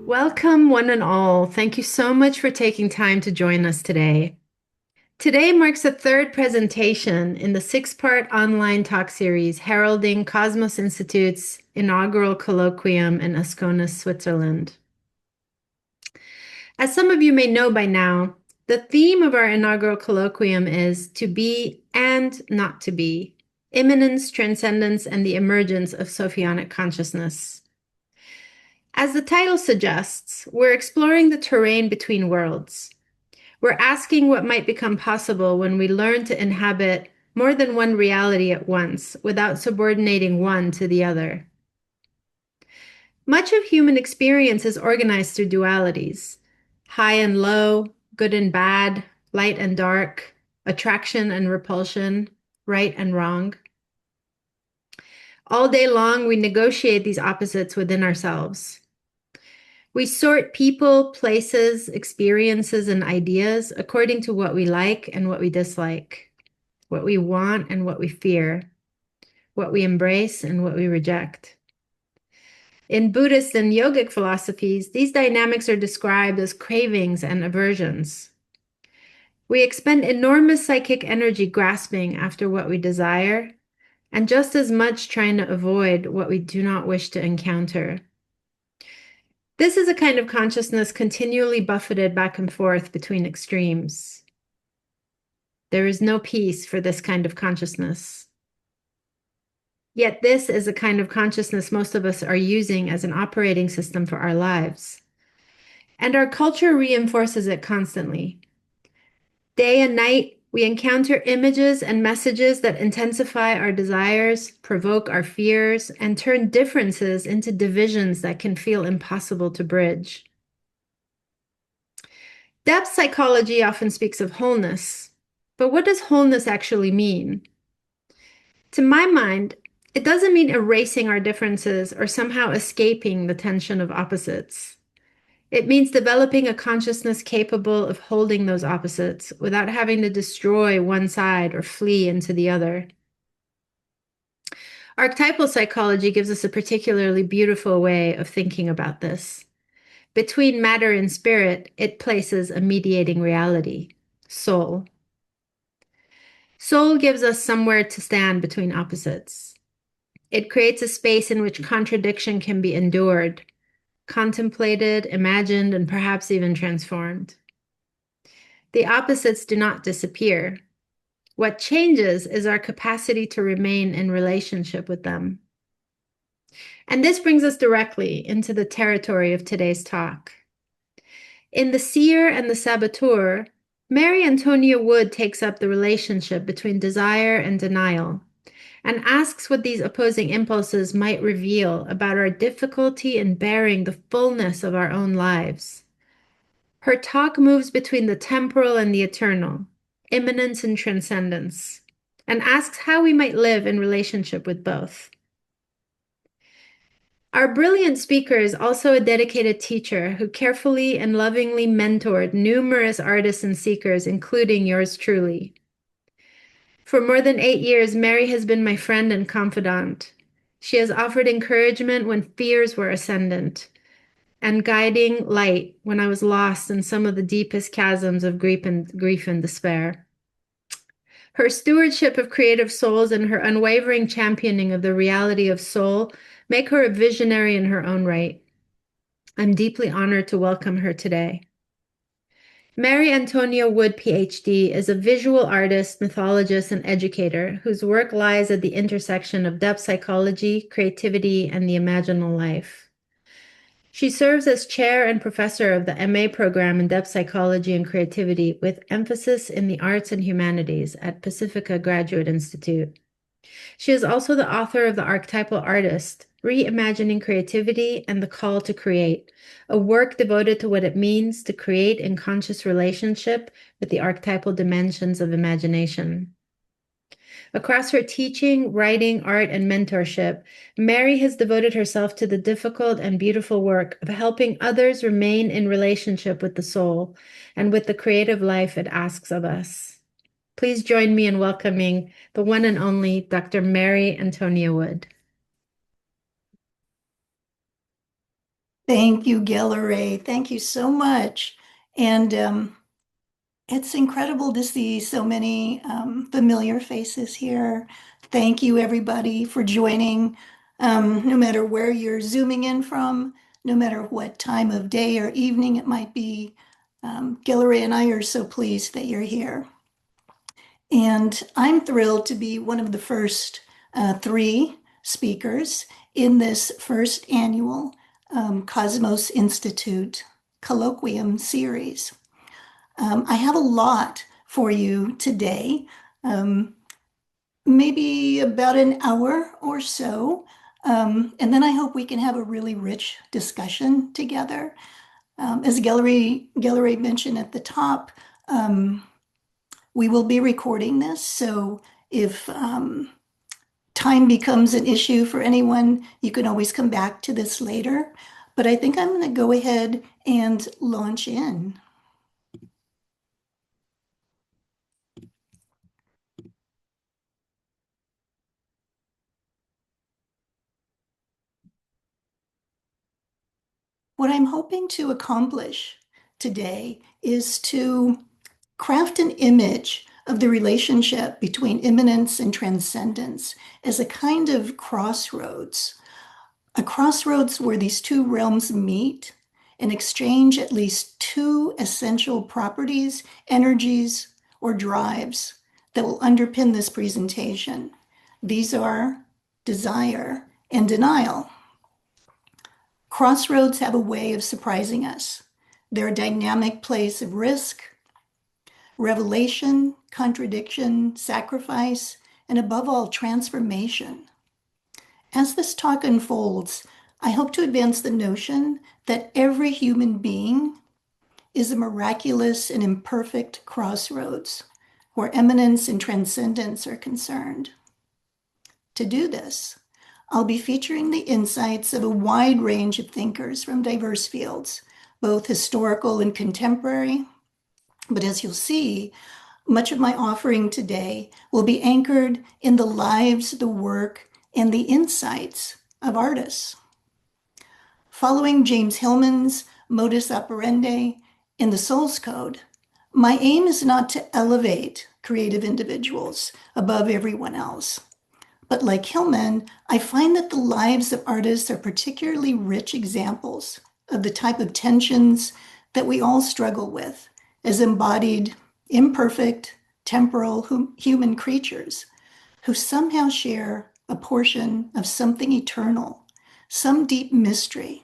Welcome, one and all. Thank you so much for taking time to join us today. Today marks the third presentation in the six-part online talk series heralding Kosmos Institute's inaugural colloquium in Ascona, Switzerland. As some of you may know by now, the theme of our inaugural colloquium is to be and not to be, immanence, transcendence, and the emergence of Sophianic consciousness. As the title suggests, we're exploring the terrain between worlds. We're asking what might become possible when we learn to inhabit more than one reality at once without subordinating one to the other. Much of human experience is organized through dualities: high and low, good and bad, light and dark, attraction and repulsion, right and wrong. All day long, we negotiate these opposites within ourselves. We sort people, places, experiences, and ideas according to what we like and what we dislike, what we want and what we fear, what we embrace and what we reject. In Buddhist and yogic philosophies, these dynamics are described as cravings and aversions. We expend enormous psychic energy grasping after what we desire, and just as much trying to avoid what we do not wish to encounter. This is a kind of consciousness continually buffeted back and forth between extremes. There is no peace for this kind of consciousness. Yet this is a kind of consciousness most of us are using as an operating system for our lives. And our culture reinforces it constantly. Day and night, we encounter images and messages that intensify our desires, provoke our fears, and turn differences into divisions that can feel impossible to bridge. Depth psychology often speaks of wholeness, but what does wholeness actually mean? To my mind, it doesn't mean erasing our differences or somehow escaping the tension of opposites. It means developing a consciousness capable of holding those opposites without having to destroy one side or flee into the other. Archetypal psychology gives us a particularly beautiful way of thinking about this. Between matter and spirit, it places a mediating reality, soul. Soul gives us somewhere to stand between opposites. It creates a space in which contradiction can be endured, contemplated, imagined, and perhaps even transformed. The opposites do not disappear. What changes is our capacity to remain in relationship with them. And this brings us directly into the territory of today's talk. In the Seer and the Saboteur, Mary Antonia Wood takes up the relationship between desire and denial, and asks what these opposing impulses might reveal about our difficulty in bearing the fullness of our own lives. Her talk moves between the temporal and the eternal, immanence and transcendence, and asks how we might live in relationship with both. Our brilliant speaker is also a dedicated teacher who carefully and lovingly mentored numerous artists and seekers, including yours truly. For more than 8 years, Mary has been my friend and confidant. She has offered encouragement when fears were ascendant, and guiding light when I was lost in some of the deepest chasms of grief and despair. Her stewardship of creative souls and her unwavering championing of the reality of soul make her a visionary in her own right. I'm deeply honored to welcome her today. Mary Antonia Wood, PhD, is a visual artist, mythologist, and educator whose work lies at the intersection of depth psychology, creativity, and the imaginal life. She serves as chair and professor of the MA program in depth psychology and creativity with emphasis in the arts and humanities at Pacifica Graduate Institute. She is also the author of The Archetypal Artist, Reimagining Creativity and the Call to Create, a work devoted to what it means to create in conscious relationship with the archetypal dimensions of imagination. Across her teaching, writing, art, and mentorship, Mary has devoted herself to the difficult and beautiful work of helping others remain in relationship with the soul and with the creative life it asks of us. Please join me in welcoming the one and only Dr. Mary Antonia Wood. Thank you, Gilray. Thank you so much. And it's incredible to see so many familiar faces here. Thank you, everybody, for joining. No matter where you're zooming in from, no matter what time of day or evening it might be, Gilray and I are so pleased that you're here. And I'm thrilled to be one of the first three speakers in this first annual Cosmos Institute Colloquium series. I have a lot for you today, maybe about an hour or so. And then I hope we can have a really rich discussion together. As Gilray mentioned at the top, we will be recording this. So if time becomes an issue for anyone, you can always come back to this later. But I think I'm going to go ahead and launch in. What I'm hoping to accomplish today is to craft an image of the relationship between immanence and transcendence as a kind of crossroads, a crossroads where these two realms meet and exchange at least two essential properties, energies, or drives that will underpin this presentation. These are desire and denial. Crossroads have a way of surprising us. They're a dynamic place of risk, revelation, contradiction, sacrifice, and above all, transformation. As this talk unfolds, I hope to advance the notion that every human being is a miraculous and imperfect crossroads where eminence and transcendence are concerned. To do this, I'll be featuring the insights of a wide range of thinkers from diverse fields, both historical and contemporary. But as you'll see, much of my offering today will be anchored in the lives, the work, and the insights of artists. Following James Hillman's modus operandi in the Soul's Code, my aim is not to elevate creative individuals above everyone else. But like Hillman, I find that the lives of artists are particularly rich examples of the type of tensions that we all struggle with as embodied, imperfect, temporal human creatures who somehow share a portion of something eternal, some deep mystery.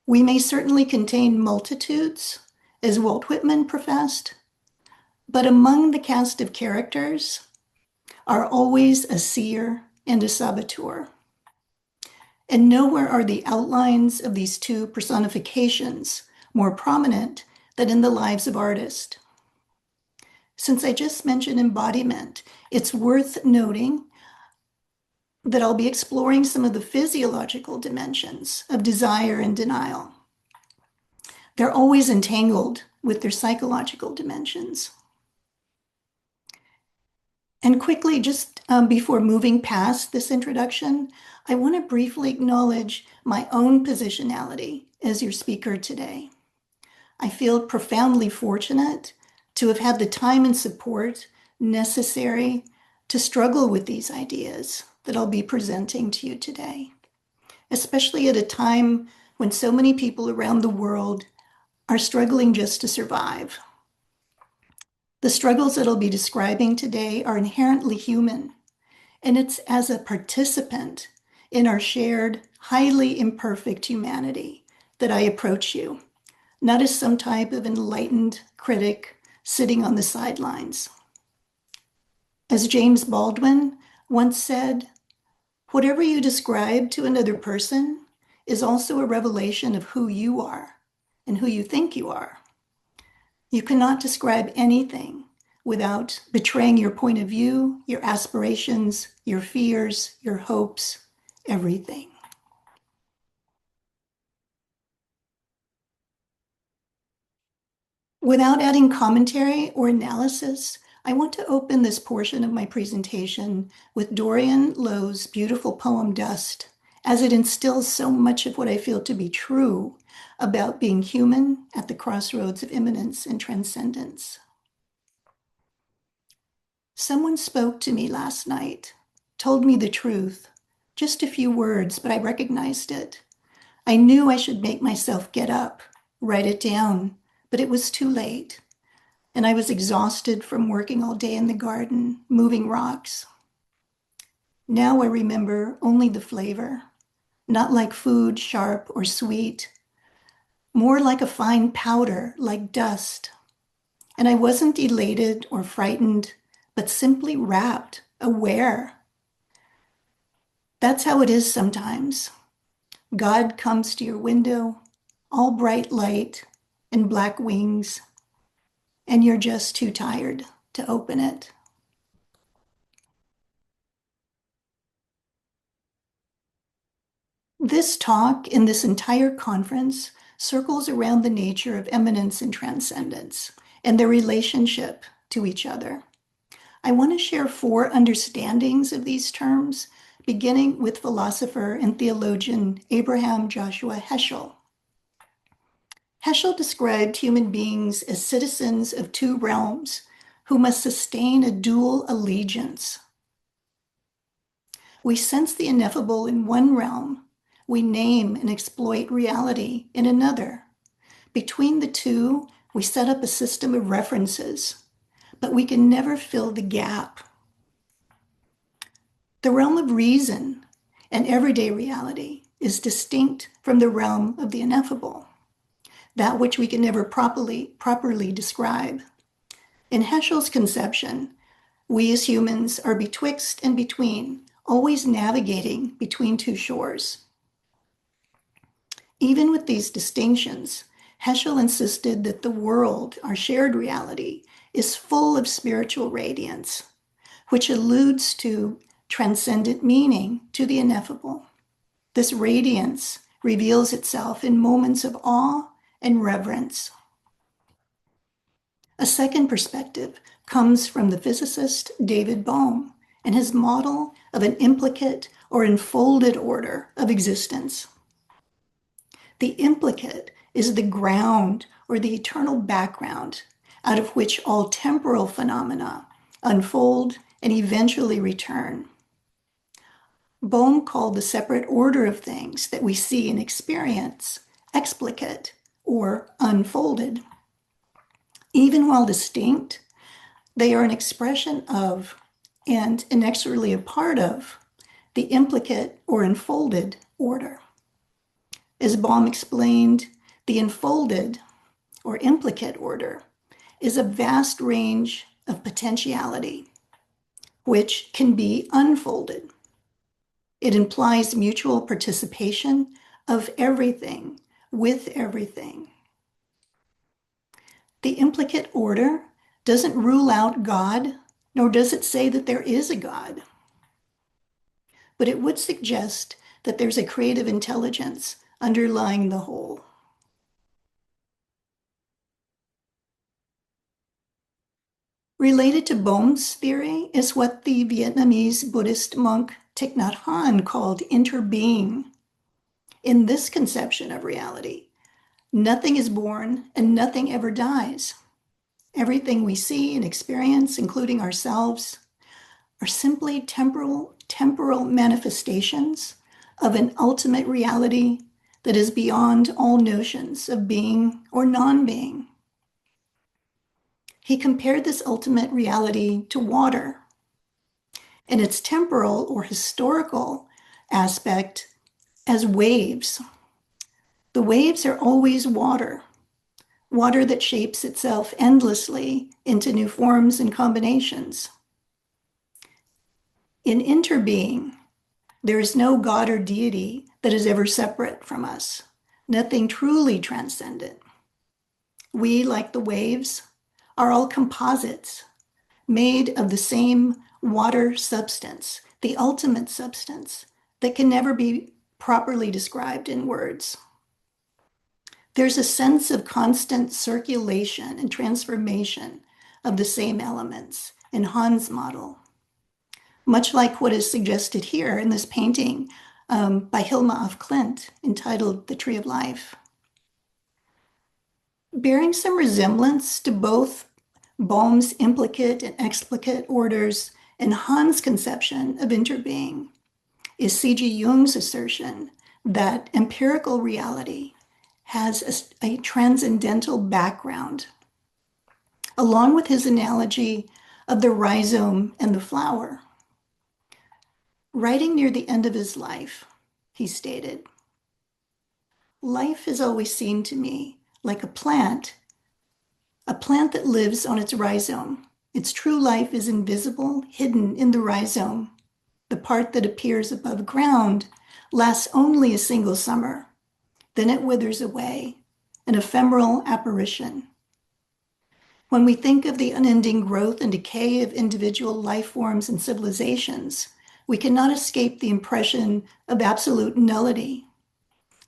We may certainly contain multitudes, as Walt Whitman professed, but among the cast of characters are always a seer and a saboteur. And nowhere are the outlines of these two personifications more prominent than in the lives of artists. Since I just mentioned embodiment, it's worth noting that I'll be exploring some of the physiological dimensions of desire and denial. They're always entangled with their psychological dimensions. And quickly, just before moving past this introduction, I want to briefly acknowledge my own positionality as your speaker today. I feel profoundly fortunate to have had the time and support necessary to struggle with these ideas that I'll be presenting to you today, especially at a time when so many people around the world are struggling just to survive. The struggles that I'll be describing today are inherently human, and it's as a participant in our shared, highly imperfect humanity that I approach you, not as some type of enlightened critic sitting on the sidelines. As James Baldwin once said, whatever you describe to another person is also a revelation of who you are and who you think you are. You cannot describe anything without betraying your point of view, your aspirations, your fears, your hopes, everything. Without adding commentary or analysis, I want to open this portion of my presentation with Dorian Lowe's beautiful poem, Dust, as it instills so much of what I feel to be true about being human at the crossroads of immanence and transcendence. Someone spoke to me last night, told me the truth, just a few words, but I recognized it. I knew I should make myself get up, write it down, but it was too late, and I was exhausted from working all day in the garden, moving rocks. Now I remember only the flavor, not like food, sharp or sweet, more like a fine powder, like dust. And I wasn't elated or frightened, but simply rapt, aware. That's how it is sometimes. God comes to your window, all bright light and black wings, and you're just too tired to open it. This talk and this entire conference circles around the nature of immanence and transcendence and their relationship to each other. I want to share 4 understandings of these terms, beginning with philosopher and theologian Abraham Joshua Heschel. Heschel described human beings as citizens of 2 realms who must sustain a dual allegiance. We sense the ineffable in one realm. We name and exploit reality in another. Between the two, we set up a system of references, but we can never fill the gap. The realm of reason and everyday reality is distinct from the realm of the ineffable, that which we can never properly describe. In Heschel's conception, we as humans are betwixt and between, always navigating between 2 shores. Even with these distinctions, Heschel insisted that the world, our shared reality, is full of spiritual radiance, which alludes to transcendent meaning to the ineffable. This radiance reveals itself in moments of awe and reverence. A second perspective comes from the physicist David Bohm and his model of an implicate or enfolded order of existence. The implicate is the ground or the eternal background out of which all temporal phenomena unfold and eventually return. Bohm called the separate order of things that we see and experience explicate or unfolded. Even while distinct, they are an expression of and inexorably a part of the implicate or enfolded order. As Bohm explained, the enfolded or implicate order is a vast range of potentiality, which can be unfolded. It implies mutual participation of everything with everything. The implicate order doesn't rule out God, nor does it say that there is a God. But it would suggest that there's a creative intelligence underlying the whole. Related to Bohm's theory is what the Vietnamese Buddhist monk Thich Nhat Hanh called interbeing. In this conception of reality, nothing is born and nothing ever dies. Everything we see and experience, including ourselves, are simply temporal manifestations of an ultimate reality that is beyond all notions of being or non-being. He compared this ultimate reality to water, and its temporal or historical aspect as waves. The waves are always water, water that shapes itself endlessly into new forms and combinations. In interbeing, there is no God or deity that is ever separate from us, nothing truly transcendent. We, like the waves, are all composites made of the same water substance, the ultimate substance that can never be properly described in words. There's a sense of constant circulation and transformation of the same elements in Han's model. Much like what is suggested here in this painting by Hilma af Klint, entitled The Tree of Life. Bearing some resemblance to both Bohm's implicate and explicit orders and Hahn's conception of interbeing is C.G. Jung's assertion that empirical reality has a transcendental background, along with his analogy of the rhizome and the flower. Writing near the end of his life, he stated, "Life has always seemed to me like a plant that lives on its rhizome. Its true life is invisible, hidden in the rhizome. The part that appears above ground lasts only a single summer. Then it withers away, an ephemeral apparition. When we think of the unending growth and decay of individual life forms and civilizations, we cannot escape the impression of absolute nullity.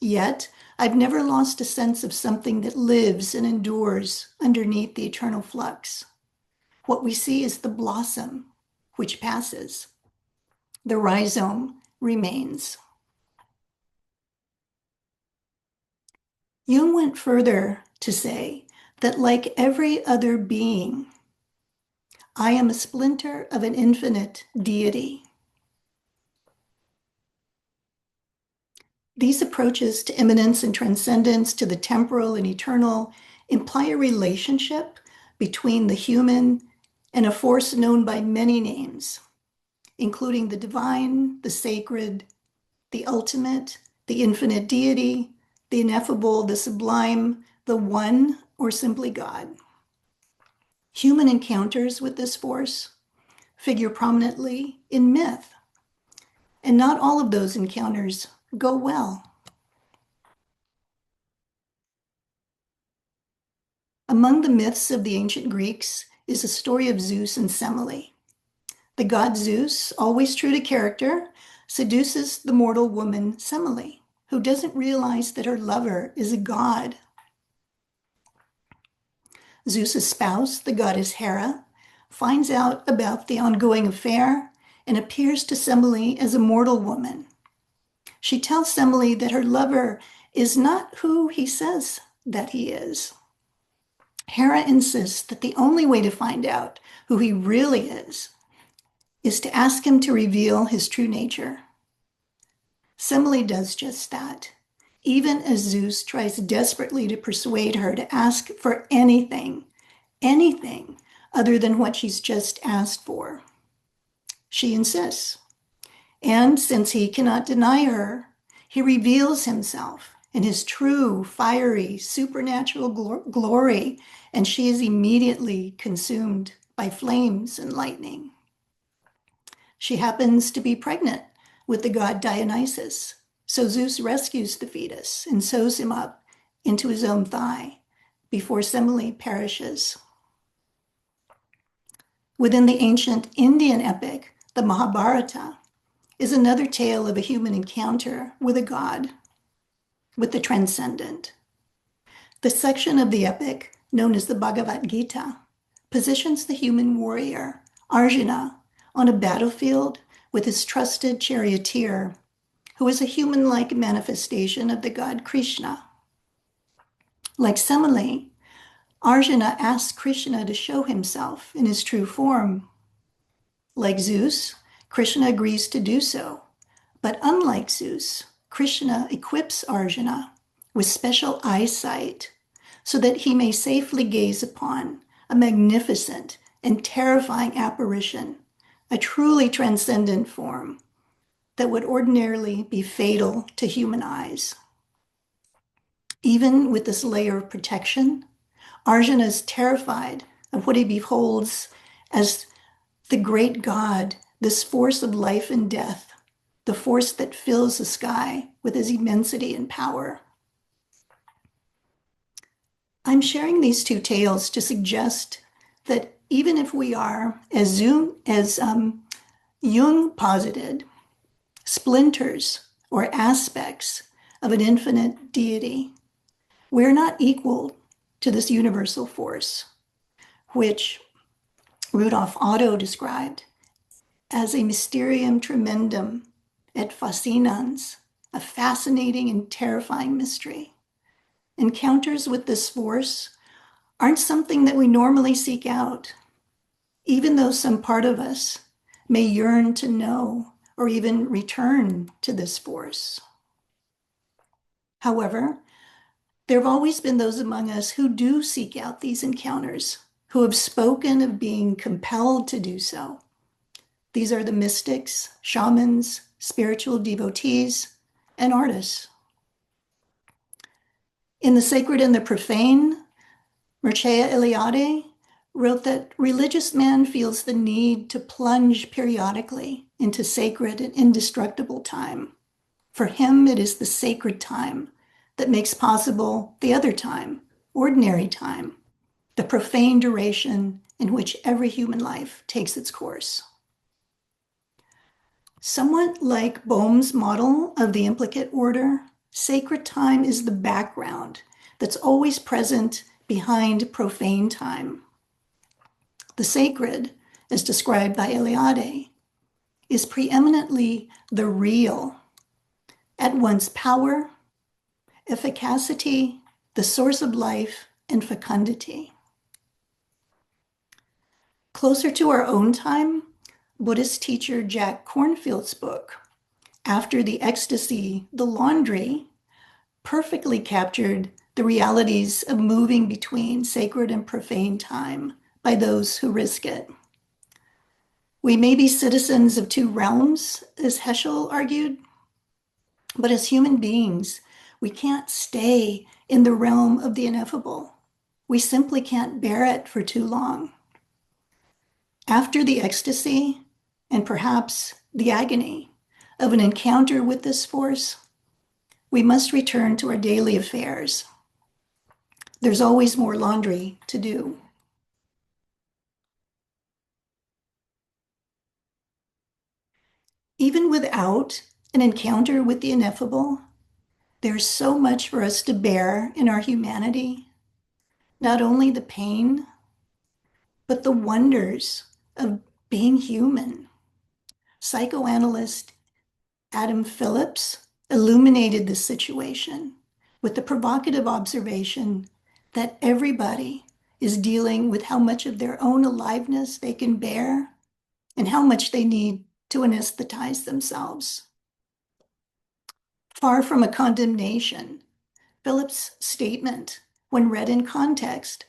Yet, I've never lost a sense of something that lives and endures underneath the eternal flux. What we see is the blossom, which passes. The rhizome remains." Jung went further to say that, like every other being, I am a splinter of an infinite deity. These approaches to immanence and transcendence, to the temporal and eternal, imply a relationship between the human and a force known by many names, including the divine, the sacred, the ultimate, the infinite deity, the ineffable, the sublime, the one, or simply God. Human encounters with this force figure prominently in myth, and not all of those encounters go well. Among the myths of the ancient Greeks is the story of Zeus and Semele. The god Zeus, always true to character, seduces the mortal woman Semele, who doesn't realize that her lover is a god. Zeus's spouse, the goddess Hera, finds out about the ongoing affair and appears to Semele as a mortal woman. She tells Semele that her lover is not who he says that he is. Hera insists that the only way to find out who he really is to ask him to reveal his true nature. Semele does just that, even as Zeus tries desperately to persuade her to ask for anything other than what she's just asked for. She insists. And since he cannot deny her, he reveals himself in his true, fiery, supernatural glory, and she is immediately consumed by flames and lightning. She happens to be pregnant with the god Dionysus, so Zeus rescues the fetus and sews him up into his own thigh before Semele perishes. Within the ancient Indian epic, the Mahabharata, is another tale of a human encounter with a god, with the transcendent. The section of the epic, known as the Bhagavad Gita, positions the human warrior, Arjuna, on a battlefield with his trusted charioteer, who is a human-like manifestation of the god Krishna. Like Semele, Arjuna asks Krishna to show himself in his true form. Like Zeus, Krishna agrees to do so. But unlike Zeus, Krishna equips Arjuna with special eyesight so that he may safely gaze upon a magnificent and terrifying apparition, a truly transcendent form that would ordinarily be fatal to human eyes. Even with this layer of protection, Arjuna is terrified of what he beholds as the great God, this force of life and death, the force that fills the sky with his immensity and power. I'm sharing these two tales to suggest that even if we are, as Jung posited, splinters or aspects of an infinite deity, we're not equal to this universal force, which Rudolf Otto described as a mysterium tremendum et fascinans, a fascinating and terrifying mystery. Encounters with this force aren't something that we normally seek out, even though some part of us may yearn to know or even return to this force. However, there have always been those among us who do seek out these encounters, who have spoken of being compelled to do so. These are the mystics, shamans, spiritual devotees, and artists. In The Sacred and the Profane, Mircea Eliade wrote that religious man feels the need to plunge periodically into sacred and indestructible time. For him, it is the sacred time that makes possible the other time, ordinary time, the profane duration in which every human life takes its course. Somewhat like Bohm's model of the implicate order, sacred time is the background that's always present behind profane time. The sacred, as described by Eliade, is preeminently the real, at once power, efficacity, the source of life, and fecundity. Closer to our own time, Buddhist teacher Jack Kornfield's book, After the Ecstasy, the Laundry, perfectly captured the realities of moving between sacred and profane time by those who risk it. We may be citizens of two realms, as Heschel argued, but as human beings, we can't stay in the realm of the ineffable. We simply can't bear it for too long. After the ecstasy, and perhaps the agony of an encounter with this force, we must return to our daily affairs. There's always more laundry to do. Even without an encounter with the ineffable, there's so much for us to bear in our humanity, not only the pain, but the wonders of being human. Psychoanalyst Adam Phillips illuminated this situation with the provocative observation that everybody is dealing with how much of their own aliveness they can bear and how much they need to anesthetize themselves. Far from a condemnation, Phillips' statement, when read in context,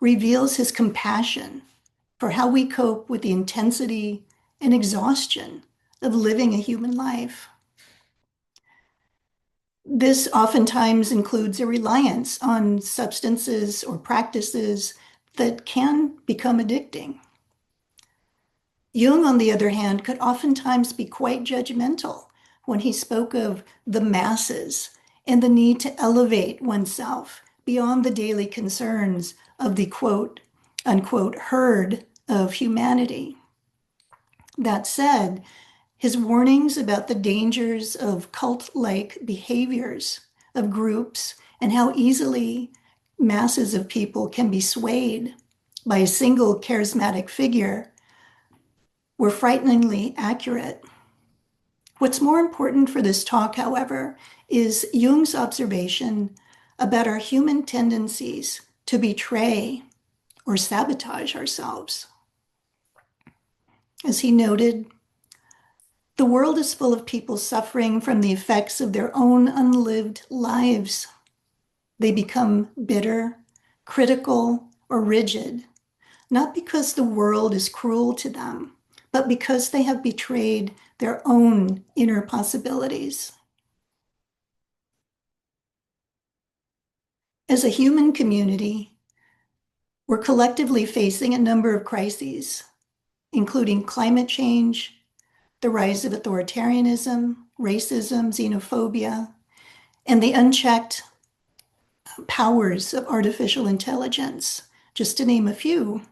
reveals his compassion for how we cope with the intensity and exhaustion of living a human life. This oftentimes includes a reliance on substances or practices that can become addicting. Jung, on the other hand, could oftentimes be quite judgmental when he spoke of the masses and the need to elevate oneself beyond the daily concerns of the quote unquote herd of humanity. That said, his warnings about the dangers of cult-like behaviors of groups and how easily masses of people can be swayed by a single charismatic figure were frighteningly accurate. What's more important for this talk, however, is Jung's observation about our human tendencies to betray or sabotage ourselves. As he noted, the world is full of people suffering from the effects of their own unlived lives. They become bitter, critical, or rigid, not because the world is cruel to them, but because they have betrayed their own inner possibilities. As a human community, we're collectively facing a number of crises, including climate change, the rise of authoritarianism, racism, xenophobia, and the unchecked powers of artificial intelligence, just to name a few.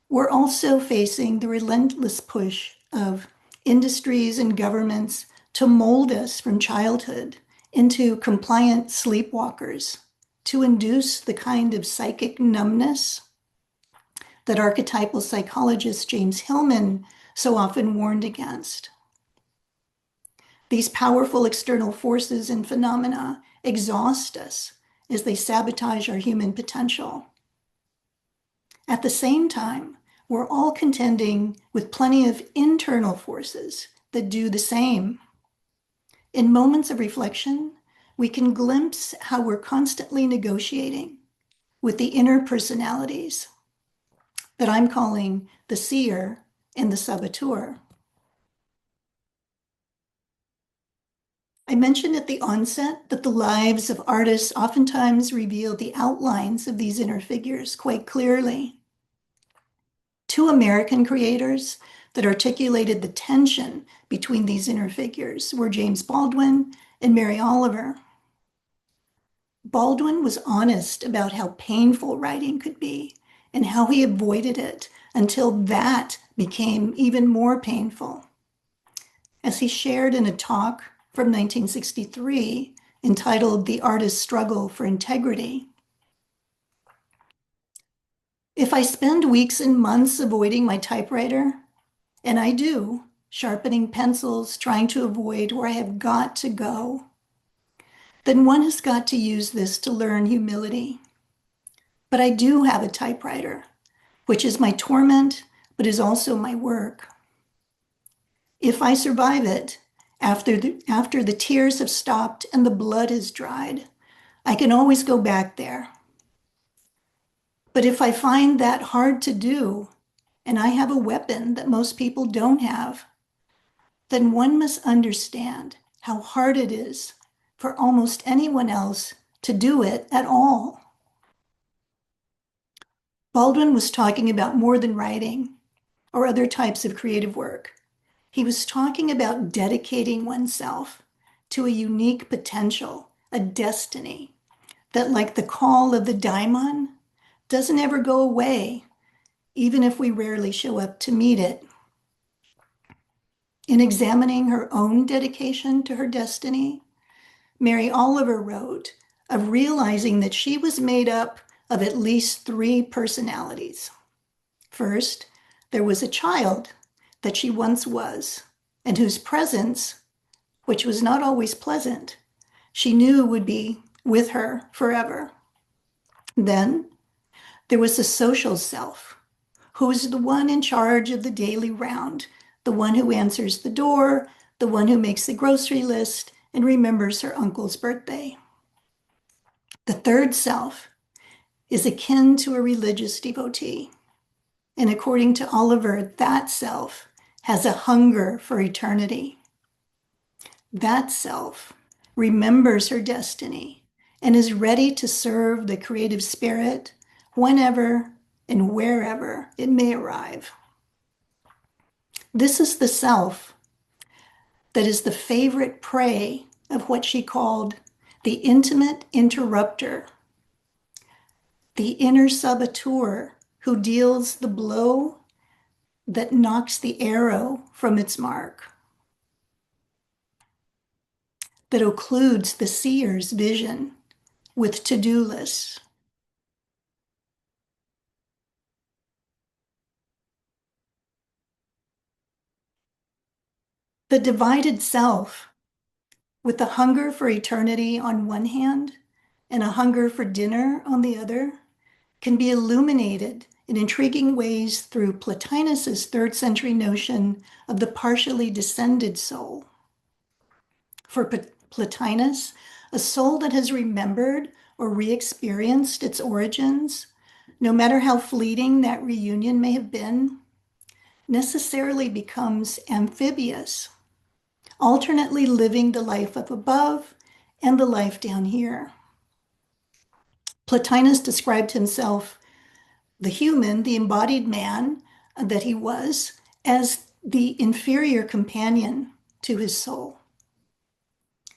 We're also facing the relentless push of industries and governments to mold us from childhood into compliant sleepwalkers, to induce the kind of psychic numbness that archetypal psychologist James Hillman so often warned against. These powerful external forces and phenomena exhaust us as they sabotage our human potential. At the same time, we're all contending with plenty of internal forces that do the same. In moments of reflection, we can glimpse how we're constantly negotiating with the inner personalities that I'm calling the Seer and the Saboteur. I mentioned at the onset that the lives of artists oftentimes reveal the outlines of these inner figures quite clearly. Two American creators that articulated the tension between these inner figures were James Baldwin and Mary Oliver. Baldwin was honest about how painful writing could be and how he avoided it until that became even more painful. As he shared in a talk from 1963 entitled The Artist's Struggle for Integrity, if I spend weeks and months avoiding my typewriter, and I do, sharpening pencils, trying to avoid where I have got to go, then one has got to use this to learn humility. But I do have a typewriter, which is my torment, but is also my work. If I survive it, after the tears have stopped and the blood has dried, I can always go back there. But if I find that hard to do, and I have a weapon that most people don't have, then one must understand how hard it is for almost anyone else to do it at all. Baldwin was talking about more than writing or other types of creative work. He was talking about dedicating oneself to a unique potential, a destiny that, like the call of the daimon, doesn't ever go away, even if we rarely show up to meet it. In examining her own dedication to her destiny, Mary Oliver wrote of realizing that she was made up of at least three personalities. First, there was a child that she once was, and whose presence, which was not always pleasant, she knew would be with her forever. Then there was the social self, who is the one in charge of the daily round, the one who answers the door, the one who makes the grocery list and remembers her uncle's birthday. The third self is akin to a religious devotee. And according to Oliver, that self has a hunger for eternity. That self remembers her destiny and is ready to serve the creative spirit whenever and wherever it may arrive. This is the self that is the favorite prey of what she called the intimate interrupter, the inner saboteur who deals the blow that knocks the arrow from its mark, that occludes the seer's vision with to-do lists. The divided self, with a hunger for eternity on one hand and a hunger for dinner on the other, can be illuminated in intriguing ways through Plotinus's third century notion of the partially descended soul. For Plotinus, a soul that has remembered or re-experienced its origins, no matter how fleeting that reunion may have been, necessarily becomes amphibious, alternately living the life up above and the life down here. Plotinus described himself, the human, the embodied man that he was, as the inferior companion to his soul.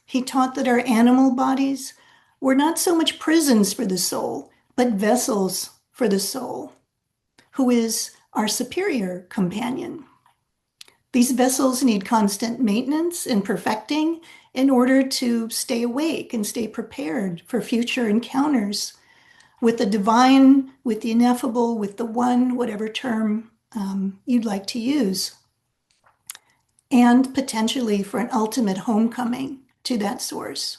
He taught that our animal bodies were not so much prisons for the soul, but vessels for the soul, who is our superior companion. These vessels need constant maintenance and perfecting in order to stay awake and stay prepared for future encounters with the divine, with the ineffable, with the one, whatever term you'd like to use. and potentially for an ultimate homecoming to that source.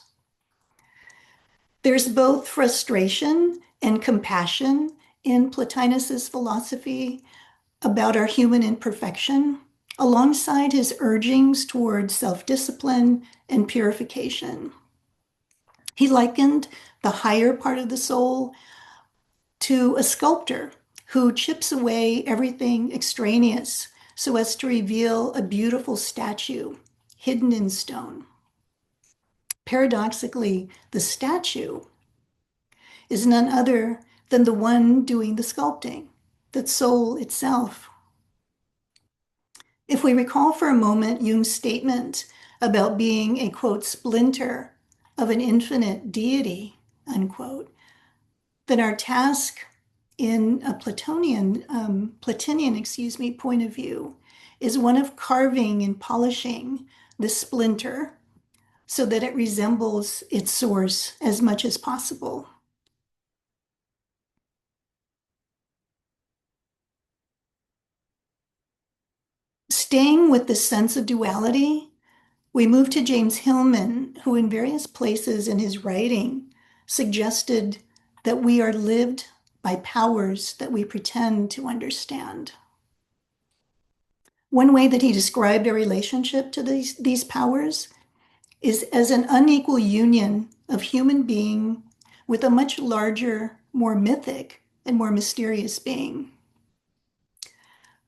There's both frustration and compassion in Plotinus's philosophy about our human imperfection, alongside his urgings towards self-discipline and purification. He likened the higher part of the soul to a sculptor who chips away everything extraneous so as to reveal a beautiful statue hidden in stone. Paradoxically, the statue is none other than the one doing the sculpting, the soul itself. If we recall for a moment Jung's statement about being a, quote, splinter of an infinite deity, unquote, then our task in a Platonian point of view is one of carving and polishing the splinter so that it resembles its source as much as possible. Staying with the sense of duality, we move to James Hillman, who in various places in his writing suggested that we are lived by powers that we pretend to understand. One way that he described a relationship to these powers is as an unequal union of human being with a much larger, more mythic, and more mysterious being.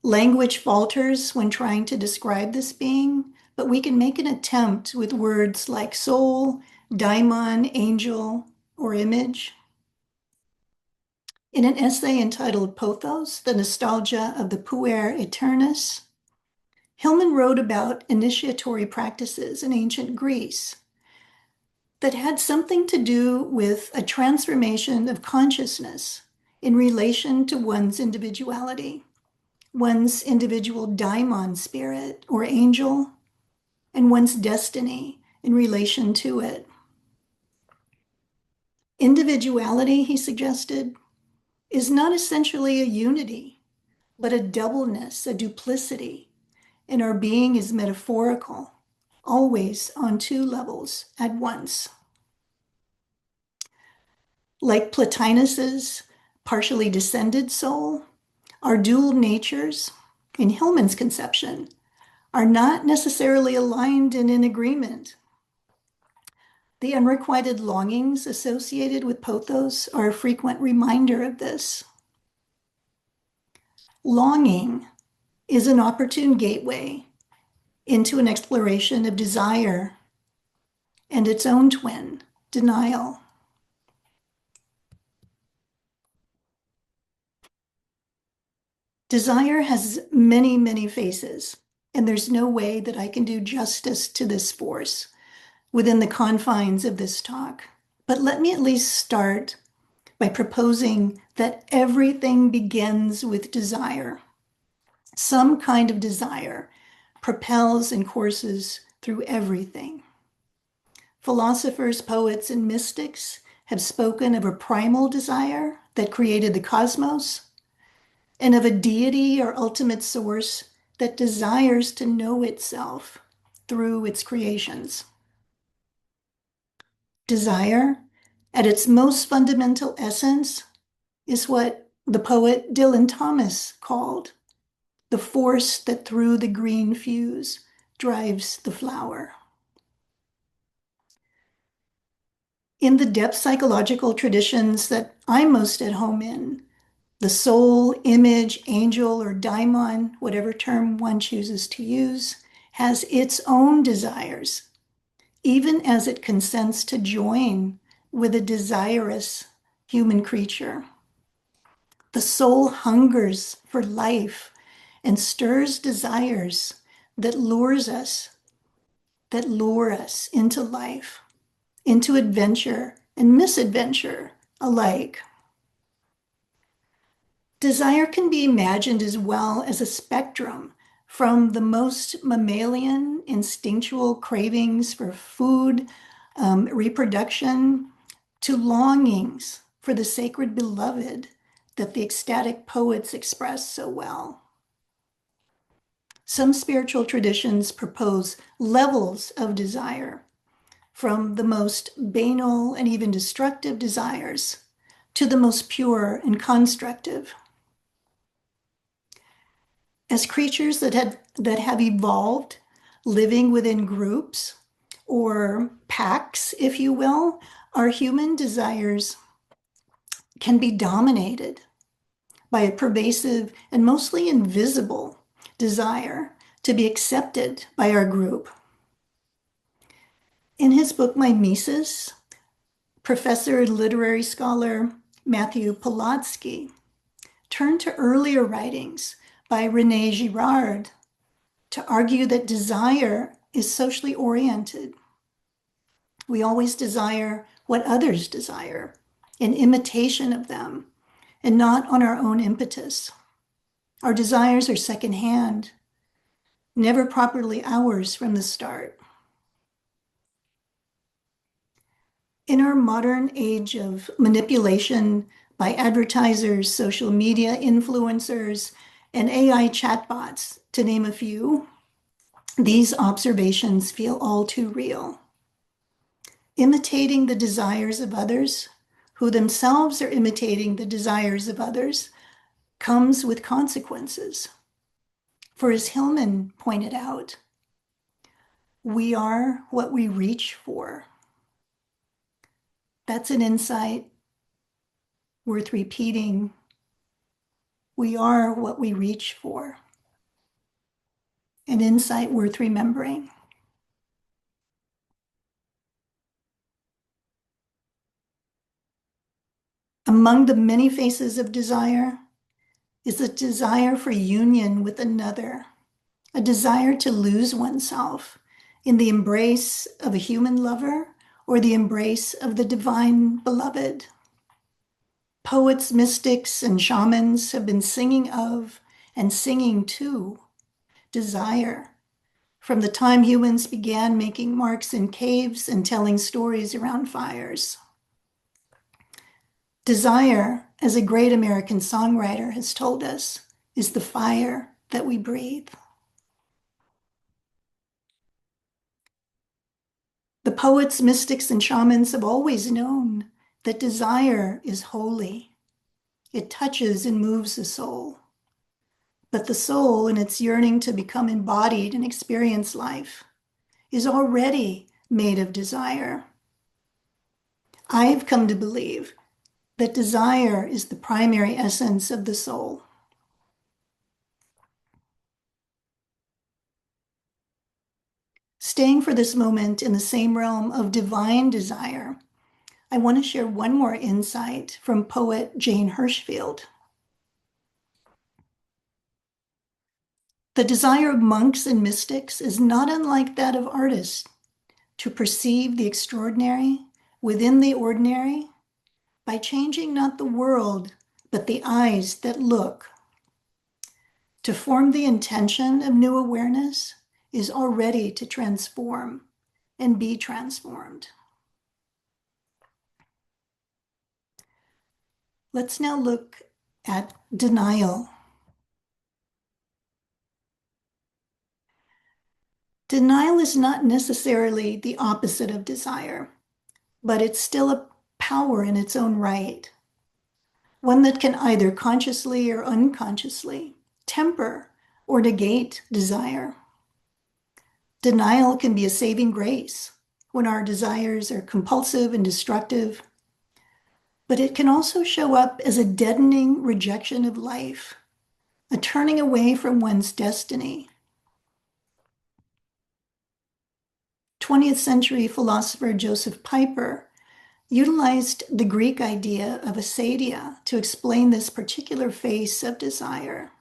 Language falters when trying to describe this being, but we can make an attempt with words like soul, daimon, angel, or image. In an essay entitled Pothos, The Nostalgia of the Puer Aeternus, Hillman wrote about initiatory practices in ancient Greece that had something to do with a transformation of consciousness in relation to one's individuality, one's individual daimon spirit or angel, and one's destiny in relation to it. Individuality, he suggested, is not essentially a unity, but a doubleness, a duplicity, and our being is metaphorical, always on two levels at once. Like Plotinus's partially descended soul, our dual natures, in Hillman's conception, are not necessarily aligned and in agreement. The unrequited longings associated with pothos are a frequent reminder of this. Longing is an opportune gateway into an exploration of desire and its own twin, denial. Desire has many, many faces, and there's no way that I can do justice to this force within the confines of this talk. But let me at least start by proposing that everything begins with desire. Some kind of desire propels and courses through everything. Philosophers, poets, and mystics have spoken of a primal desire that created the cosmos, and of a deity or ultimate source that desires to know itself through its creations. Desire, at its most fundamental essence, is what the poet Dylan Thomas called the force that through the green fuse drives the flower. In the depth psychological traditions that I'm most at home in, the soul, image, angel, or daimon, whatever term one chooses to use, has its own desires, even as it consents to join with a desirous human creature. The soul hungers for life and stirs desires that lure us into life, into adventure and misadventure alike. Desire can be imagined as well as a spectrum from the most mammalian instinctual cravings for food, reproduction, to longings for the sacred beloved that the ecstatic poets express so well. Some spiritual traditions propose levels of desire, from the most banal and even destructive desires to the most pure and constructive. As creatures that have evolved living within groups or packs, if you will, our human desires can be dominated by a pervasive and mostly invisible desire to be accepted by our group. In his book, Mimesis, professor and literary scholar Matthew Polotsky turned to earlier writings by René Girard to argue that desire is socially oriented. We always desire what others desire, in imitation of them, and not on our own impetus. Our desires are secondhand, never properly ours from the start. In our modern age of manipulation by advertisers, social media influencers, and AI chatbots, to name a few, these observations feel all too real. Imitating the desires of others, who themselves are imitating the desires of others, comes with consequences. For as Hillman pointed out, we are what we reach for. That's an insight worth repeating. We are what we reach for. An insight worth remembering. Among the many faces of desire is a desire for union with another, a desire to lose oneself in the embrace of a human lover or the embrace of the divine beloved. Poets, mystics, and shamans have been singing of and singing to desire from the time humans began making marks in caves and telling stories around fires. Desire, as a great American songwriter has told us, is the fire that we breathe. The poets, mystics, and shamans have always known that desire is holy. It touches and moves the soul. But the soul, in its yearning to become embodied and experience life, is already made of desire. I've come to believe that desire is the primary essence of the soul. Staying for this moment in the same realm of divine desire, I want to share one more insight from poet Jane Hirshfield. The desire of monks and mystics is not unlike that of artists to perceive the extraordinary within the ordinary by changing not the world, but the eyes that look. To form the intention of new awareness is already to transform and be transformed. Let's now look at denial. Denial is not necessarily the opposite of desire, but it's still a power in its own right, one that can either consciously or unconsciously temper or negate desire. Denial can be a saving grace when our desires are compulsive and destructive, but it can also show up as a deadening rejection of life, a turning away from one's destiny. 20th century philosopher Joseph Piper utilized the Greek idea of acedia to explain this particular phase of desire.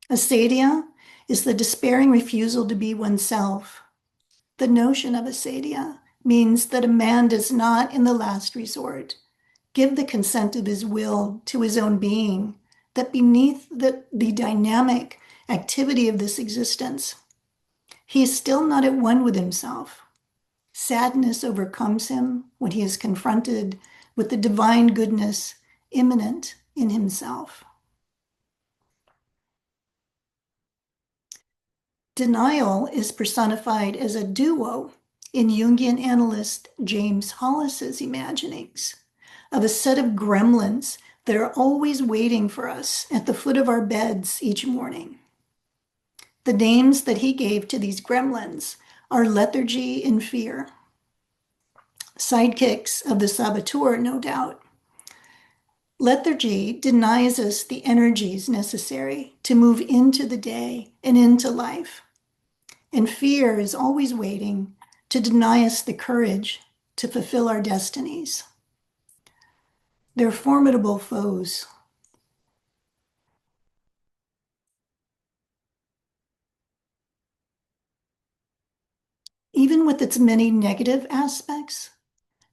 Acedia is the despairing refusal to be oneself. The notion of acedia means that a man does not, in the last resort, give the consent of his will to his own being, that beneath the dynamic activity of this existence, he is still not at one with himself. Sadness overcomes him when he is confronted with the divine goodness immanent in himself. Denial is personified as a duo in Jungian analyst James Hollis's imaginings of a set of gremlins that are always waiting for us at the foot of our beds each morning. The names that he gave to these gremlins are lethargy and fear, sidekicks of the Saboteur, no doubt. Lethargy denies us the energies necessary to move into the day and into life. And fear is always waiting to deny us the courage to fulfill our destinies. They're formidable foes. Even with its many negative aspects,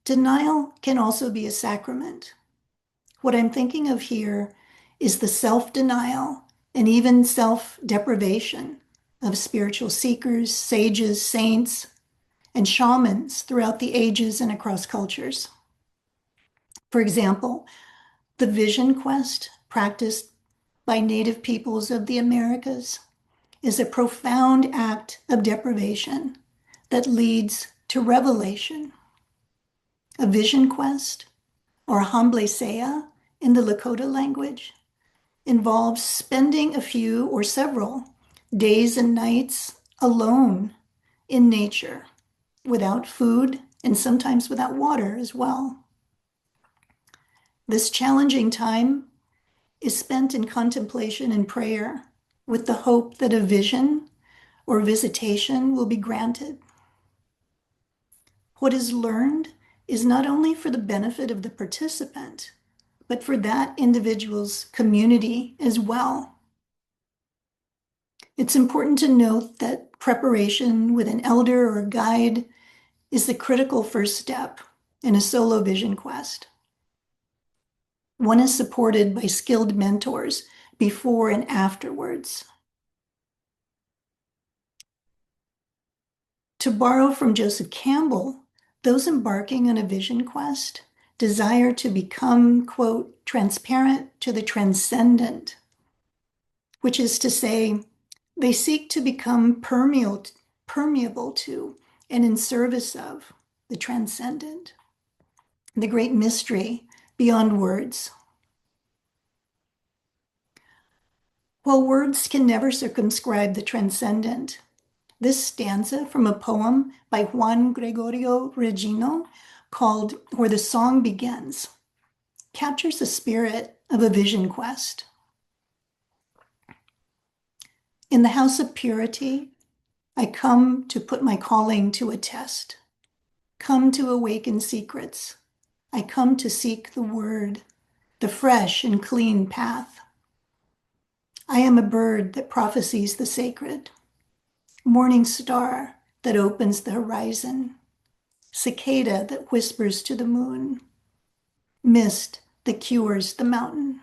denial can also be a sacrament. What I'm thinking of here is the self-denial and even self-deprivation of spiritual seekers, sages, saints, and shamans throughout the ages and across cultures. For example, the vision quest practiced by Native peoples of the Americas is a profound act of deprivation that leads to revelation. A vision quest, or hambleseya in the Lakota language, involves spending a few or several days and nights alone in nature, without food and sometimes without water as well. This challenging time is spent in contemplation and prayer with the hope that a vision or visitation will be granted. What is learned is not only for the benefit of the participant, but for that individual's community as well. It's important to note that preparation with an elder or a guide is the critical first step in a solo vision quest. One is supported by skilled mentors before and afterwards. To borrow from Joseph Campbell, those embarking on a vision quest desire to become, quote, transparent to the transcendent, which is to say, they seek to become permeable to and in service of the transcendent, the great mystery beyond words. While words can never circumscribe the transcendent, this stanza from a poem by Juan Gregorio Regino called Where the Song Begins captures the spirit of a vision quest. In the house of purity, I come to put my calling to a test, come to awaken secrets. I come to seek the word, the fresh and clean path. I am a bird that prophesies the sacred, morning star that opens the horizon, cicada that whispers to the moon, mist that cures the mountain.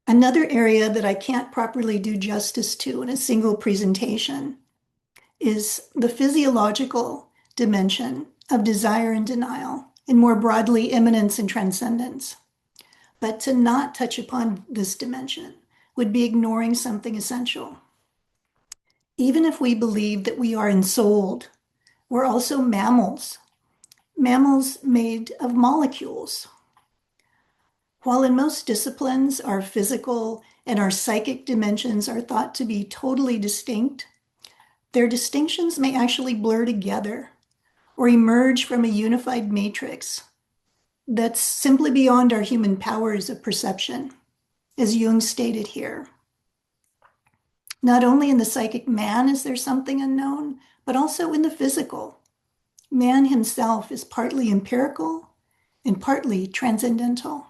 Another area that I can't properly do justice to in a single presentation is the physiological dimension of desire and denial, and more broadly, immanence and transcendence. But to not touch upon this dimension would be ignoring something essential. Even if we believe that we are ensouled, we're also mammals, mammals made of molecules. While in most disciplines, our physical and our psychic dimensions are thought to be totally distinct, their distinctions may actually blur together or emerge from a unified matrix that's simply beyond our human powers of perception, as Jung stated here. Not only in the psychic man is there something unknown, but also in the physical. Man himself is partly empirical and partly transcendental.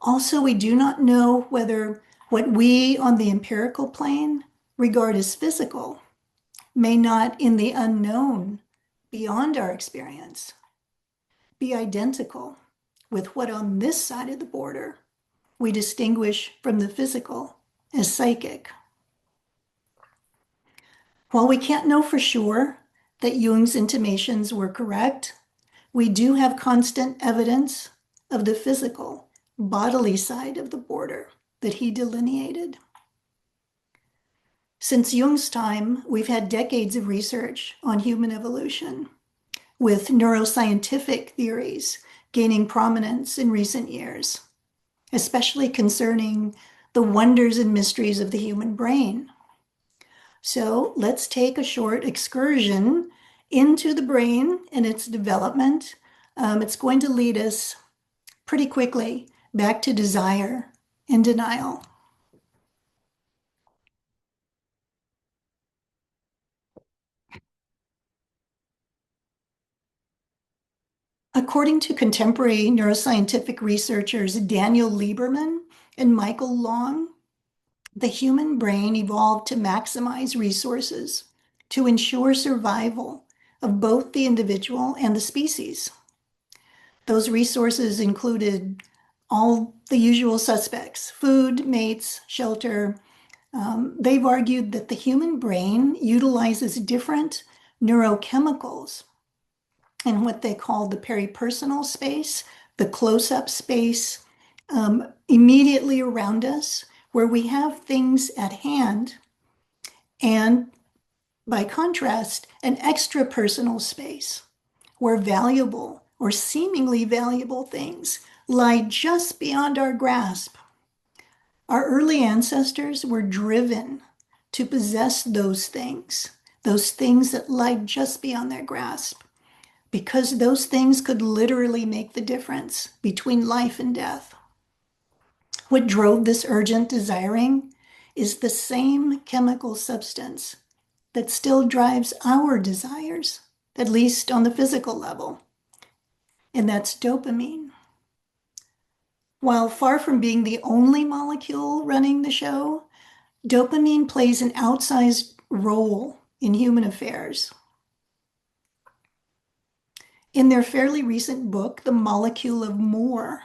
Also, we do not know whether what we on the empirical plane regard as physical may not, in the unknown, beyond our experience, be identical with what on this side of the border we distinguish from the physical as psychic. While we can't know for sure that Jung's intimations were correct, we do have constant evidence of the physical, bodily side of the border that he delineated. Since Jung's time, we've had decades of research on human evolution, with neuroscientific theories gaining prominence in recent years, especially concerning the wonders and mysteries of the human brain. So let's take a short excursion into the brain and its development. It's going to lead us pretty quickly back to desire and denial. According to contemporary neuroscientific researchers Daniel Lieberman and Michael Long, the human brain evolved to maximize resources to ensure survival of both the individual and the species. Those resources included all the usual suspects: food, mates, shelter. They've argued that the human brain utilizes different neurochemicals in what they call the peripersonal space, the close-up space, immediately around us, where we have things at hand, and by contrast, an extrapersonal space where valuable or seemingly valuable things lie just beyond our grasp. Our early ancestors were driven to possess those things that lie just beyond their grasp, because those things could literally make the difference between life and death. What drove this urgent desiring is the same chemical substance that still drives our desires, at least on the physical level, and that's dopamine. While far from being the only molecule running the show, dopamine plays an outsized role in human affairs. In their fairly recent book, The Molecule of More,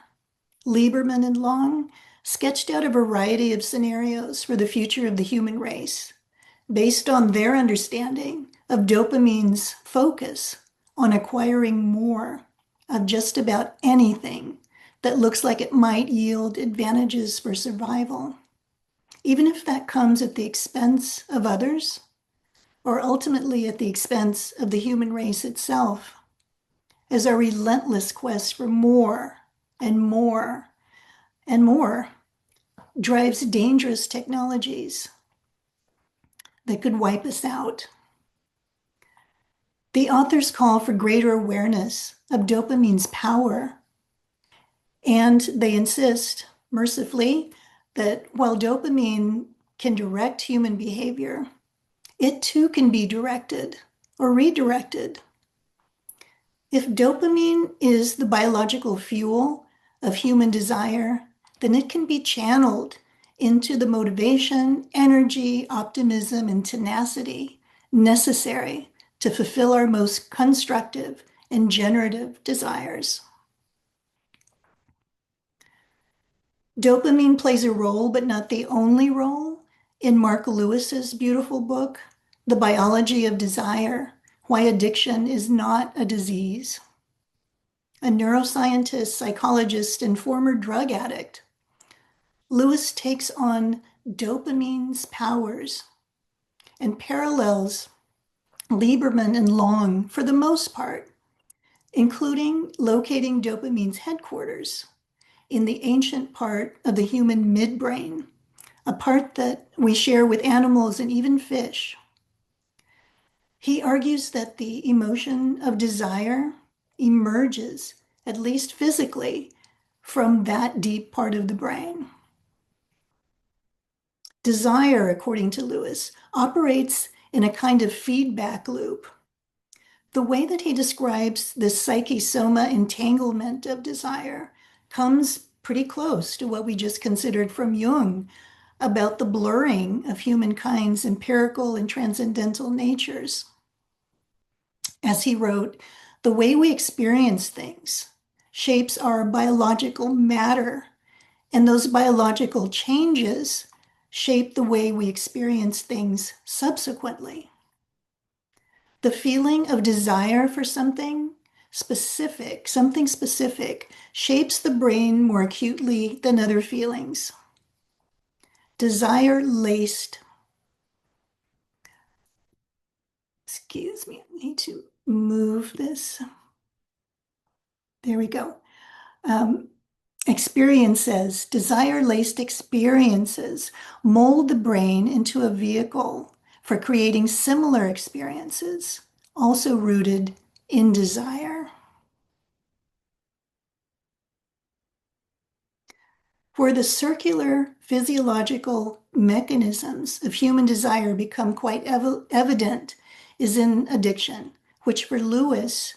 Lieberman and Long sketched out a variety of scenarios for the future of the human race based on their understanding of dopamine's focus on acquiring more of just about anything that looks like it might yield advantages for survival, even if that comes at the expense of others or ultimately at the expense of the human race itself, as our relentless quest for more and more and more drives dangerous technologies that could wipe us out. The authors call for greater awareness of dopamine's power, and they insist, mercifully, that while dopamine can direct human behavior, it too can be directed or redirected. If dopamine is the biological fuel of human desire, then it can be channeled into the motivation, energy, optimism, and tenacity necessary to fulfill our most constructive and generative desires. Dopamine plays a role, but not the only role, in Mark Lewis's beautiful book, The Biology of Desire: Why Addiction is Not a Disease. A neuroscientist, psychologist, and former drug addict, Lewis takes on dopamine's powers and parallels Lieberman and Long for the most part, including locating dopamine's headquarters in the ancient part of the human midbrain, a part that we share with animals and even fish. He argues that the emotion of desire emerges, at least physically, from that deep part of the brain. Desire, according to Lewis, operates in a kind of feedback loop. The way that he describes the psyche-soma entanglement of desire comes pretty close to what we just considered from Jung about the blurring of humankind's empirical and transcendental natures. As he wrote, the way we experience things shapes our biological matter, and those biological changes shape the way we experience things subsequently. The feeling of desire for something specific, something specific, shapes the brain more acutely than other feelings. Desire laced, excuse me, I need to move this. There we go. Experiences, desire-laced experiences mold the brain into a vehicle for creating similar experiences, also rooted in desire. Where the circular physiological mechanisms of human desire become quite evident is in addiction, which for Lewis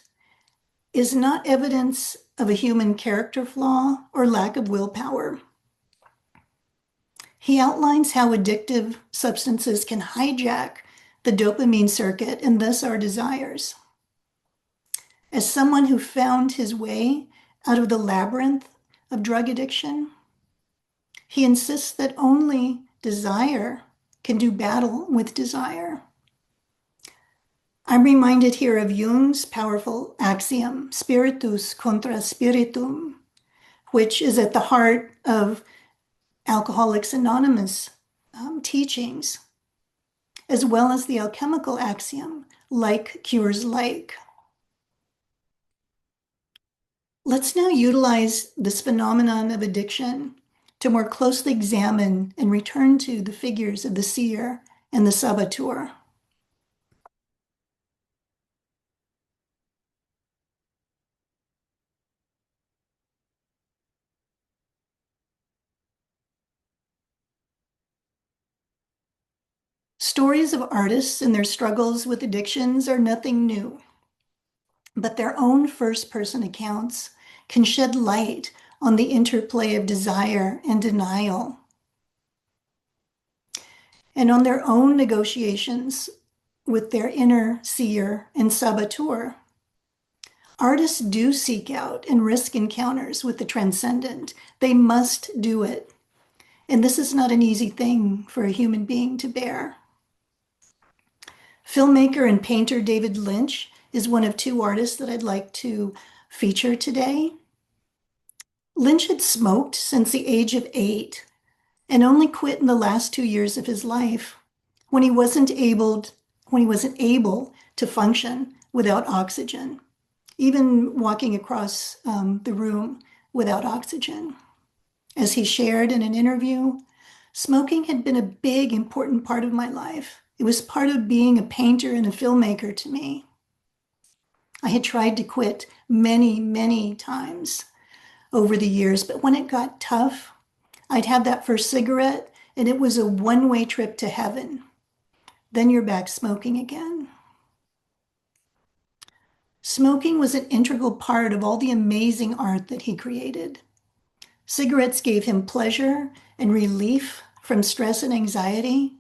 is not evidence of a human character flaw or lack of willpower. He outlines how addictive substances can hijack the dopamine circuit and thus our desires. As someone who found his way out of the labyrinth of drug addiction, he insists that only desire can do battle with desire. I'm reminded here of Jung's powerful axiom, spiritus contra spiritum, which is at the heart of Alcoholics Anonymous teachings, as well as the alchemical axiom, like cures like. Let's now utilize this phenomenon of addiction to more closely examine and return to the figures of the Seer and the Saboteur. Stories of artists and their struggles with addictions are nothing new, but their own first-person accounts can shed light on the interplay of desire and denial, and on their own negotiations with their inner seer and saboteur. Artists do seek out and risk encounters with the transcendent. They must do it. And this is not an easy thing for a human being to bear. Filmmaker and painter David Lynch is one of two artists that I'd like to feature today. Lynch had smoked since the age of 8 and only quit in the last 2 years of his life when he wasn't able to function without oxygen, even walking across the room without oxygen. As he shared in an interview, smoking had been a big, important part of my life. It was part of being a painter and a filmmaker to me. I had tried to quit many, many times over the years, but when it got tough, I'd have that first cigarette and it was a one-way trip to heaven. Then you're back smoking again. Smoking was an integral part of all the amazing art that he created. Cigarettes gave him pleasure and relief from stress and anxiety.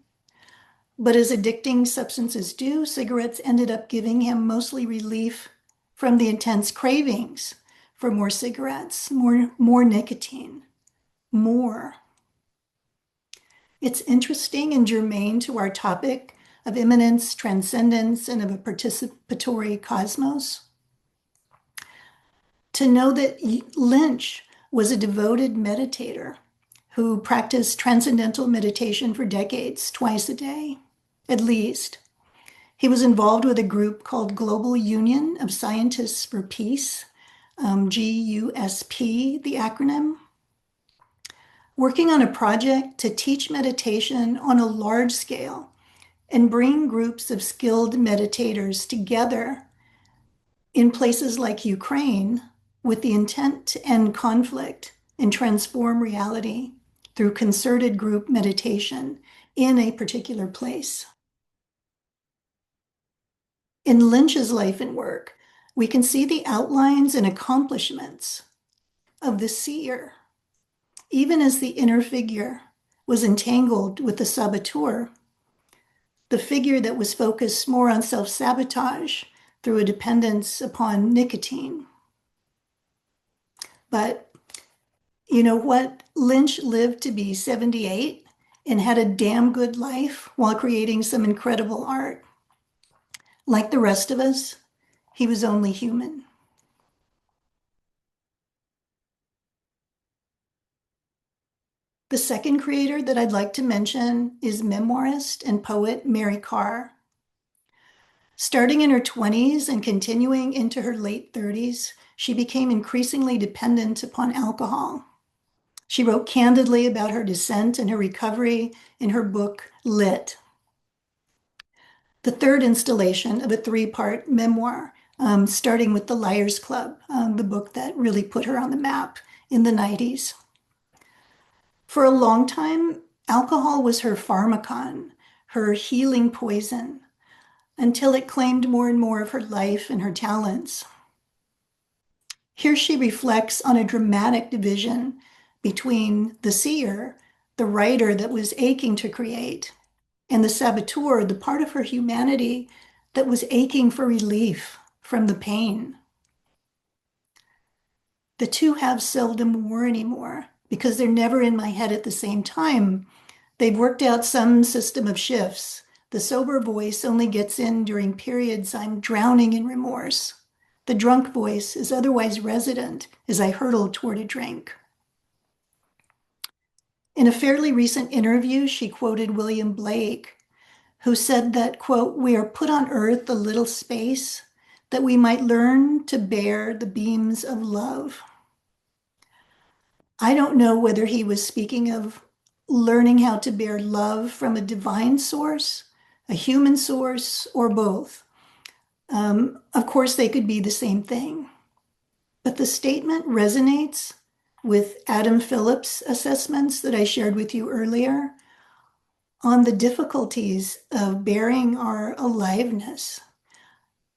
But as addicting substances do, cigarettes ended up giving him mostly relief from the intense cravings for more cigarettes, more nicotine, more. It's interesting and germane to our topic of immanence, transcendence, and of a participatory cosmos to know that Lynch was a devoted meditator who practiced transcendental meditation for decades, twice a day, at least. He was involved with a group called Global Union of Scientists for Peace, GUSP, the acronym, working on a project to teach meditation on a large scale and bring groups of skilled meditators together in places like Ukraine with the intent to end conflict and transform reality through concerted group meditation in a particular place. In Lynch's life and work, we can see the outlines and accomplishments of the seer, even as the inner figure was entangled with the saboteur, the figure that was focused more on self-sabotage through a dependence upon nicotine. But you know what? Lynch lived to be 78 and had a damn good life while creating some incredible art. Like the rest of us, he was only human. The second creator that I'd like to mention is memoirist and poet Mary Karr. Starting in her 20s and continuing into her late 30s, she became increasingly dependent upon alcohol. She wrote candidly about her descent and her recovery in her book, Lit, the third installation of a three-part memoir, starting with The Liars Club, the book that really put her on the map in the 90s. For a long time, alcohol was her pharmacon, her healing poison, until it claimed more and more of her life and her talents. Here she reflects on a dramatic division between the seer, the writer that was aching to create, and the saboteur, the part of her humanity that was aching for relief from the pain. The two have seldom war anymore because they're never in my head at the same time. They've worked out some system of shifts. The sober voice only gets in during periods I'm drowning in remorse. The drunk voice is otherwise resident as I hurtle toward a drink. In a fairly recent interview, she quoted William Blake, who said that, quote, "We are put on earth a little space that we might learn to bear the beams of love." I don't know whether he was speaking of learning how to bear love from a divine source, a human source, or both. Of course, they could be the same thing. But the statement resonates with Adam Phillips' assessments that I shared with you earlier on the difficulties of bearing our aliveness.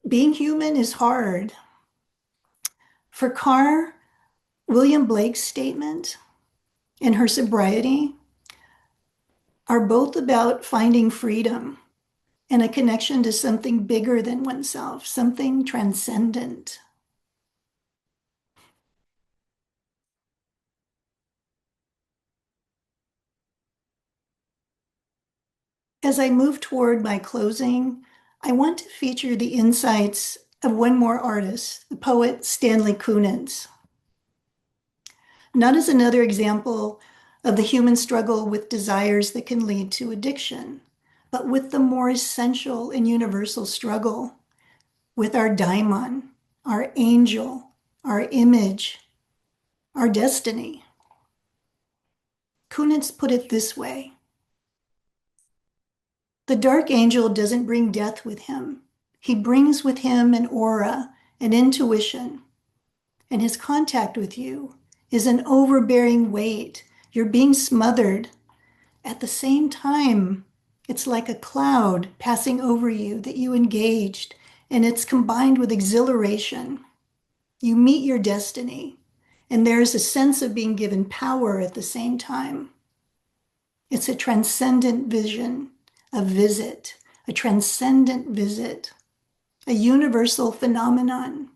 Being human is hard. For Karr, William Blake's statement and her sobriety are both about finding freedom and a connection to something bigger than oneself, something transcendent. As I move toward my closing, I want to feature the insights of one more artist, the poet Stanley Kunitz. Not as another example of the human struggle with desires that can lead to addiction, but with the more essential and universal struggle with our daimon, our angel, our image, our destiny. Kunitz put it this way: the dark angel doesn't bring death with him. He brings with him an aura, an intuition, and his contact with you is an overbearing weight. You're being smothered. At the same time, it's like a cloud passing over you that you engaged, and it's combined with exhilaration. You meet your destiny, and there's a sense of being given power at the same time. It's a transcendent vision, a visit, a transcendent visit, a universal phenomenon,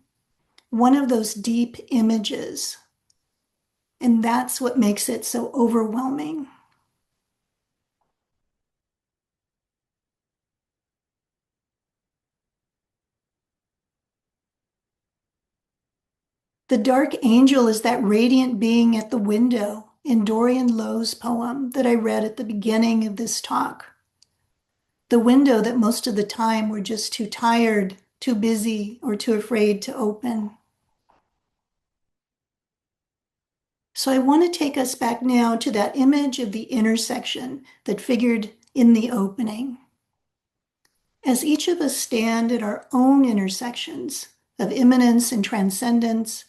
one of those deep images. And that's what makes it so overwhelming. The dark angel is that radiant being at the window in Dorian Lowe's poem that I read at the beginning of this talk. The window that most of the time we're just too tired, too busy, or too afraid to open. So I want to take us back now to that image of the intersection that figured in the opening. As each of us stand at our own intersections of immanence and transcendence,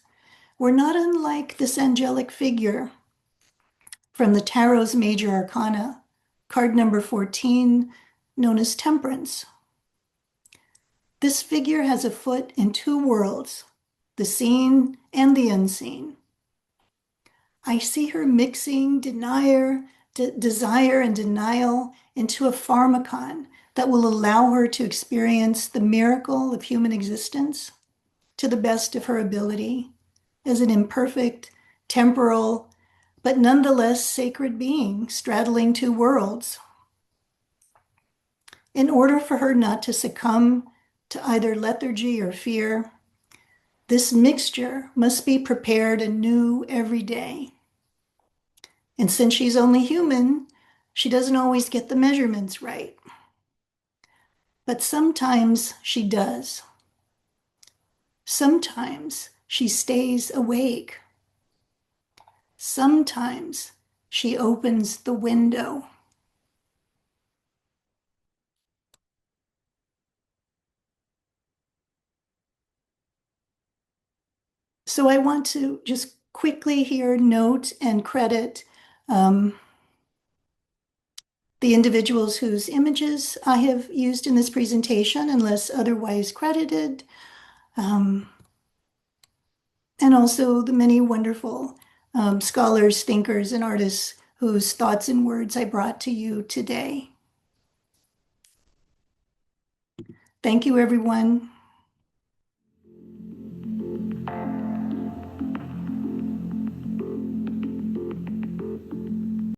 we're not unlike this angelic figure from the Tarot's Major Arcana, card number 14, known as Temperance. This figure has a foot in two worlds, the seen and the unseen. I see her mixing desire and denial into a pharmacon that will allow her to experience the miracle of human existence to the best of her ability as an imperfect, temporal, but nonetheless sacred being straddling two worlds. In order for her not to succumb to either lethargy or fear, this mixture must be prepared anew every day. And since she's only human, she doesn't always get the measurements right. But sometimes she does. Sometimes she stays awake. Sometimes she opens the window. So I want to just quickly here note and credit the individuals whose images I have used in this presentation, unless otherwise credited, and also the many wonderful scholars, thinkers, and artists whose thoughts and words I brought to you today. Thank you, everyone.